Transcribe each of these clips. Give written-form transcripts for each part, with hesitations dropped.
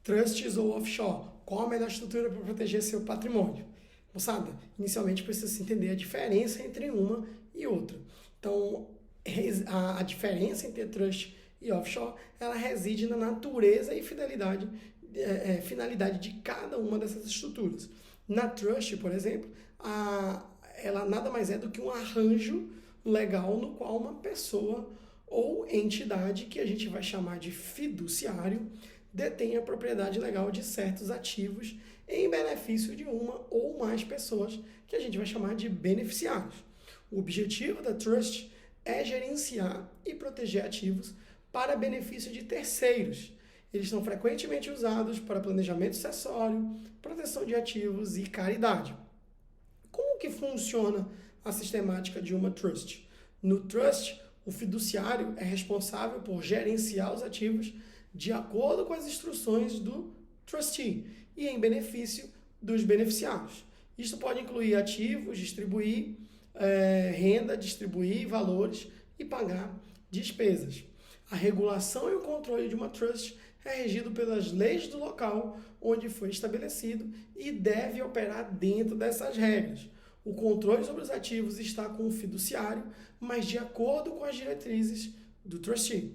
Trusts ou offshore? Qual a melhor estrutura para proteger seu patrimônio? Moçada, inicialmente precisa se entender a diferença entre uma e outra. Então, a diferença entre trust e offshore, ela reside na natureza e finalidade de cada uma dessas estruturas. Na trust, por exemplo, ela nada mais é do que um arranjo legal no qual uma pessoa ou entidade, que a gente vai chamar de fiduciário, detém a propriedade legal de certos ativos em benefício de uma ou mais pessoas, que a gente vai chamar de beneficiários. O objetivo da trust é gerenciar e proteger ativos para benefício de terceiros. Eles são frequentemente usados para planejamento sucessório, proteção de ativos e caridade. Como que funciona a sistemática de uma trust? No trust, o fiduciário é responsável por gerenciar os ativos de acordo com as instruções do trustee e em benefício dos beneficiários. Isso pode incluir ativos, distribuir renda, distribuir valores e pagar despesas. A regulação e o controle de uma trust é regido pelas leis do local onde foi estabelecido e deve operar dentro dessas regras. O controle sobre os ativos está com o fiduciário, mas de acordo com as diretrizes do trustee.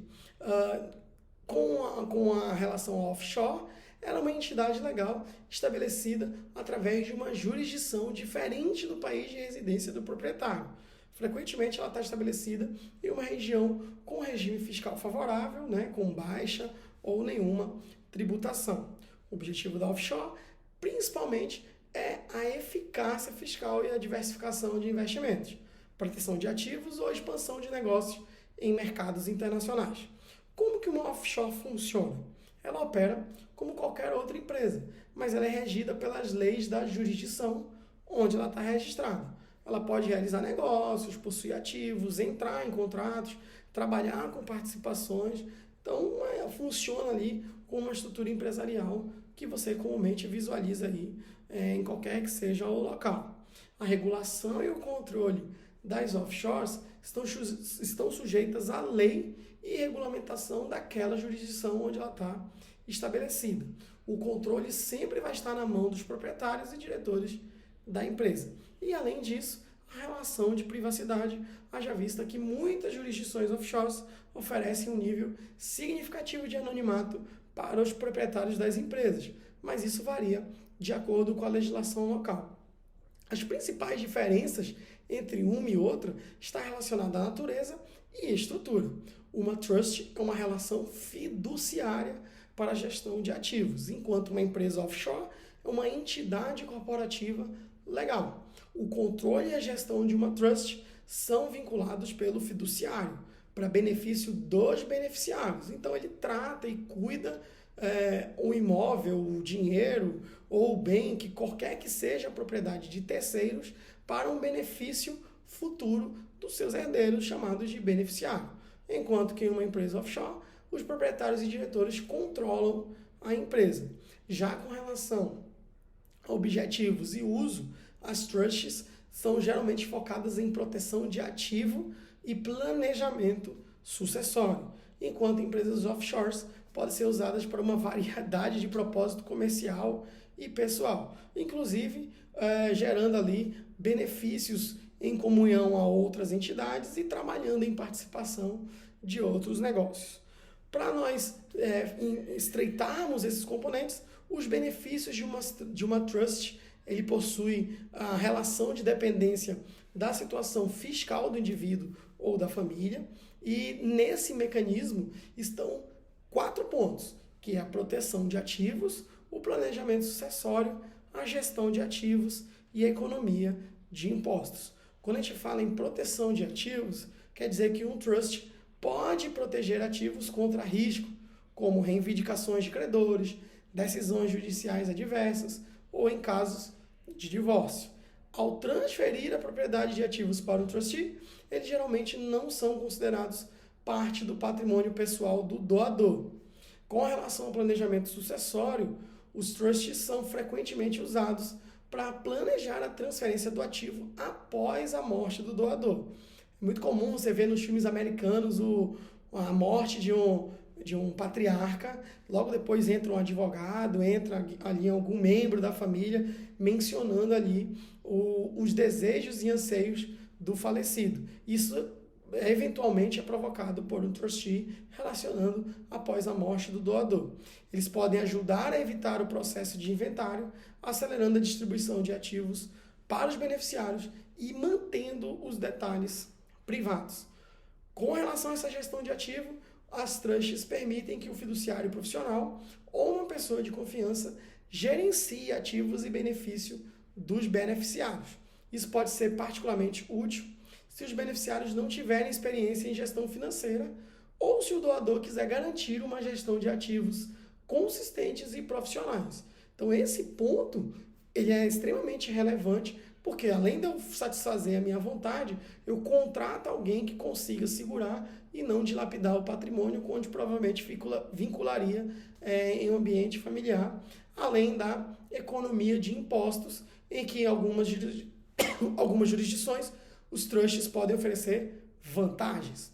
Com a relação ao offshore, ela é uma entidade legal estabelecida através de uma jurisdição diferente do país de residência do proprietário. Frequentemente, ela está estabelecida em uma região com regime fiscal favorável, com baixa ou nenhuma tributação. O objetivo da offshore, principalmente, é a eficácia fiscal e a diversificação de investimentos, proteção de ativos ou expansão de negócios em mercados internacionais. Como que uma offshore funciona? Ela opera como qualquer outra empresa, mas ela é regida pelas leis da jurisdição onde ela está registrada. Ela pode realizar negócios, possuir ativos, entrar em contratos, trabalhar com participações. Então, funciona ali com uma estrutura empresarial que você comumente visualiza aí em qualquer que seja o local. A regulação e o controle das offshores estão sujeitas à lei e regulamentação daquela jurisdição onde ela está estabelecida. O controle sempre vai estar na mão dos proprietários e diretores da empresa. E, além disso, a relação de privacidade, haja vista que muitas jurisdições offshores oferecem um nível significativo de anonimato para os proprietários das empresas, mas isso varia de acordo com a legislação local. As principais diferenças entre uma e outra está relacionada à natureza e estrutura. Uma trust é uma relação fiduciária para a gestão de ativos, enquanto uma empresa offshore é uma entidade corporativa legal. O controle e a gestão de uma trust são vinculados pelo fiduciário para benefício dos beneficiários. Então, ele trata e cuida o imóvel, o dinheiro ou o bem, que qualquer que seja a propriedade de terceiros, para um benefício futuro dos seus herdeiros, chamados de beneficiário. Enquanto que em uma empresa offshore, os proprietários e diretores controlam a empresa. Já com relação a objetivos e uso, as trusts são geralmente focadas em proteção de ativo e planejamento sucessório, enquanto empresas offshores podem ser usadas para uma variedade de propósito comercial e pessoal, inclusive gerando ali benefícios em comunhão a outras entidades e trabalhando em participação de outros negócios. Para nós estreitarmos esses componentes, os benefícios de uma trust, ele possui a relação de dependência da situação fiscal do indivíduo ou da família, e nesse mecanismo estão 4 pontos, que é a proteção de ativos, o planejamento sucessório, a gestão de ativos e a economia de impostos. Quando a gente fala em proteção de ativos, quer dizer que um trust pode proteger ativos contra risco, como reivindicações de credores, decisões judiciais adversas ou em casos de divórcio. Ao transferir a propriedade de ativos para o trustee, eles geralmente não são considerados parte do patrimônio pessoal do doador. Com relação ao planejamento sucessório, os trustees são frequentemente usados para planejar a transferência do ativo após a morte do doador. É muito comum você ver nos filmes americanos a morte de um patriarca, logo depois entra um advogado, entra ali algum membro da família, mencionando ali os desejos e anseios do falecido. Isso eventualmente é provocado por um trustee relacionando após a morte do doador. Eles podem ajudar a evitar o processo de inventário, acelerando a distribuição de ativos para os beneficiários e mantendo os detalhes privados. Com relação a essa gestão de ativo, as trusts permitem que o fiduciário profissional ou uma pessoa de confiança gerencie ativos e benefício dos beneficiários. Isso pode ser particularmente útil se os beneficiários não tiverem experiência em gestão financeira ou se o doador quiser garantir uma gestão de ativos consistentes e profissionais. Então, esse ponto ele é extremamente relevante porque, além de eu satisfazer a minha vontade, eu contrato alguém que consiga segurar e não dilapidar o patrimônio, onde provavelmente vincularia em um ambiente familiar, além da economia de impostos, em que algumas jurisdições os trusts podem oferecer vantagens.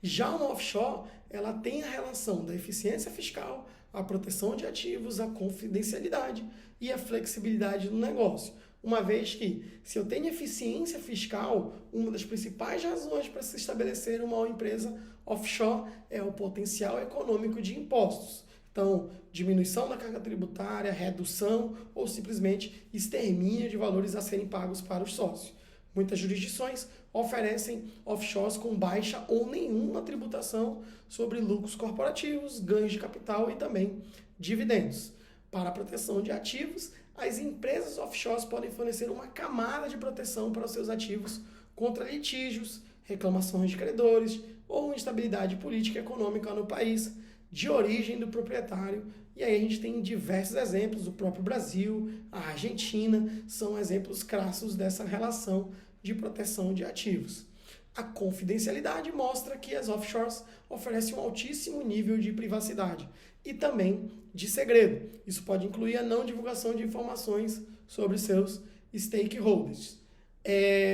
Já uma offshore, ela tem a relação da eficiência fiscal, a proteção de ativos, a confidencialidade e a flexibilidade do negócio. Uma vez que, se eu tenho eficiência fiscal, uma das principais razões para se estabelecer uma empresa offshore é o potencial econômico de impostos. Então, diminuição da carga tributária, redução ou simplesmente extermínio de valores a serem pagos para os sócios. Muitas jurisdições oferecem offshores com baixa ou nenhuma tributação sobre lucros corporativos, ganhos de capital e também dividendos. Para a proteção de ativos, as empresas offshores podem fornecer uma camada de proteção para os seus ativos contra litígios, reclamações de credores ou instabilidade política e econômica no país de origem do proprietário. E aí a gente tem diversos exemplos, o próprio Brasil, a Argentina, são exemplos crassos dessa relação de proteção de ativos. A confidencialidade mostra que as offshores oferecem um altíssimo nível de privacidade e também de segredo. Isso pode incluir a não divulgação de informações sobre seus stakeholders.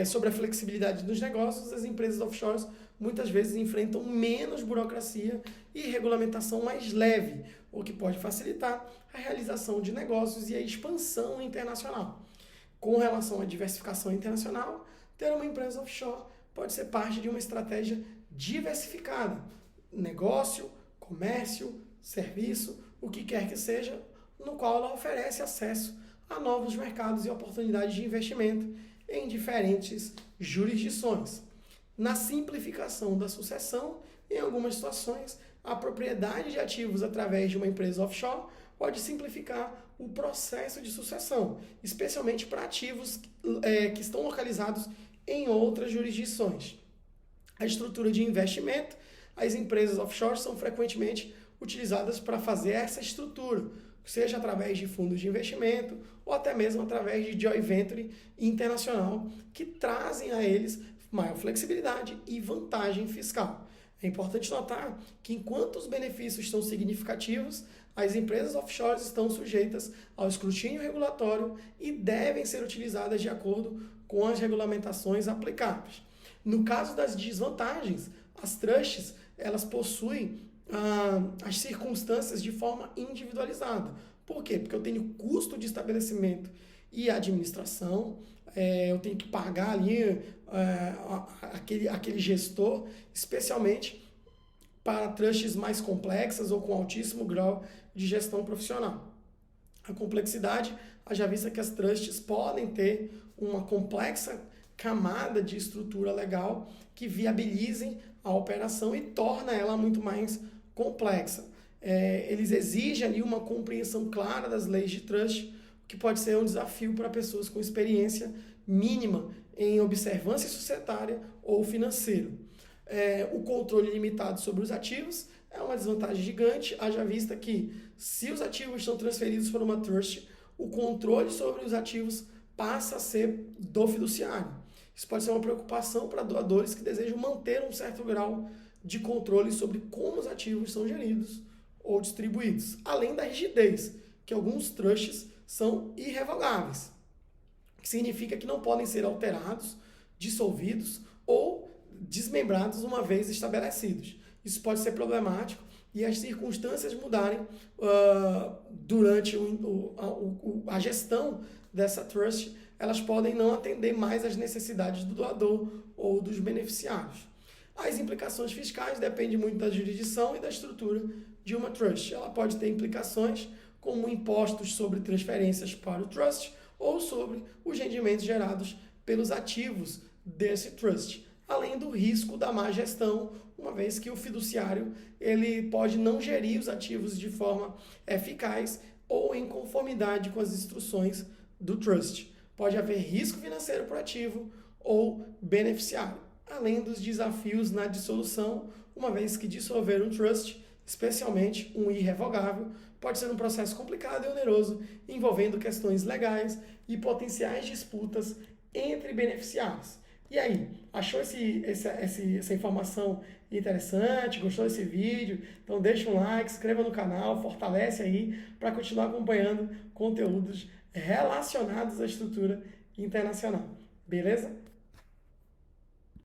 Sobre a flexibilidade dos negócios, as empresas offshores muitas vezes enfrentam menos burocracia e regulamentação mais leve, o que pode facilitar a realização de negócios e a expansão internacional. Com relação à diversificação internacional, ter uma empresa offshore pode ser parte de uma estratégia diversificada. Negócio, comércio, serviço, o que quer que seja, no qual ela oferece acesso a novos mercados e oportunidades de investimento em diferentes jurisdições. Na simplificação da sucessão, em algumas situações, a propriedade de ativos através de uma empresa offshore pode simplificar o processo de sucessão, especialmente para ativos que estão localizados em outras jurisdições. A estrutura de investimento, as empresas offshore são frequentemente utilizadas para fazer essa estrutura, seja através de fundos de investimento ou até mesmo através de joint venture internacional, que trazem a eles maior flexibilidade e vantagem fiscal. É importante notar que, enquanto os benefícios são significativos, as empresas offshores estão sujeitas ao escrutínio regulatório e devem ser utilizadas de acordo com as regulamentações aplicáveis. No caso das desvantagens, as trusts elas possuem as circunstâncias de forma individualizada. Por quê? Porque eu tenho custo de estabelecimento e administração, eu tenho que pagar ali aquele gestor, especialmente para trusts mais complexas ou com altíssimo grau de gestão profissional. A complexidade, haja vista que as trusts podem ter uma complexa camada de estrutura legal que viabilizem a operação e torna ela muito mais complexa. Eles exigem ali uma compreensão clara das leis de trust, o que pode ser um desafio para pessoas com experiência mínima em observância societária ou financeira. O controle limitado sobre os ativos é uma desvantagem gigante, haja vista que, se os ativos estão transferidos para uma trust, o controle sobre os ativos passa a ser do fiduciário. Isso pode ser uma preocupação para doadores que desejam manter um certo grau de controle sobre como os ativos são geridos ou distribuídos, além da rigidez, que alguns trusts são irrevogáveis, que significa que não podem ser alterados, dissolvidos ou desmembrados uma vez estabelecidos. Isso pode ser problemático e as circunstâncias mudarem durante a gestão dessa trust, elas podem não atender mais às necessidades do doador ou dos beneficiários. As implicações fiscais dependem muito da jurisdição e da estrutura de uma trust. Ela pode ter implicações como impostos sobre transferências para o trust ou sobre os rendimentos gerados pelos ativos desse trust, além do risco da má gestão, uma vez que o fiduciário ele pode não gerir os ativos de forma eficaz ou em conformidade com as instruções do trust. Pode haver risco financeiro para o ativo ou beneficiário, além dos desafios na dissolução, uma vez que dissolver um trust, especialmente um irrevogável, pode ser um processo complicado e oneroso, envolvendo questões legais e potenciais disputas entre beneficiários. E aí, achou essa informação interessante? Gostou desse vídeo? Então deixa um like, se inscreva no canal, fortalece aí para continuar acompanhando conteúdos relacionados à estrutura internacional. Beleza?